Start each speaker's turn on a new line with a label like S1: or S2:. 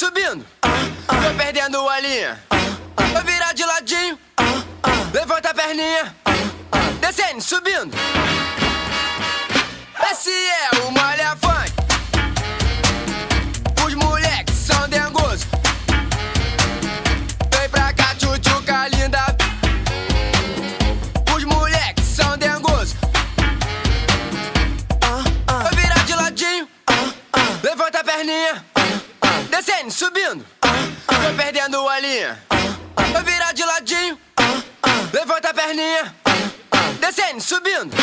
S1: subindo. Tô perdendo a linha. Vou virar de ladinho. Levanta a perninha. Descendo, subindo. Esse é o Malha Funk. Os moleques são dengosos. Vem pra cá, tchutchuca linda. Os moleques são dengosos. Vou virar de ladinho. Levanta a perninha. Descendo, subindo. Tô perdendo a linha. Vou virar de ladinho. Levanta a perninha. Descendo, subindo.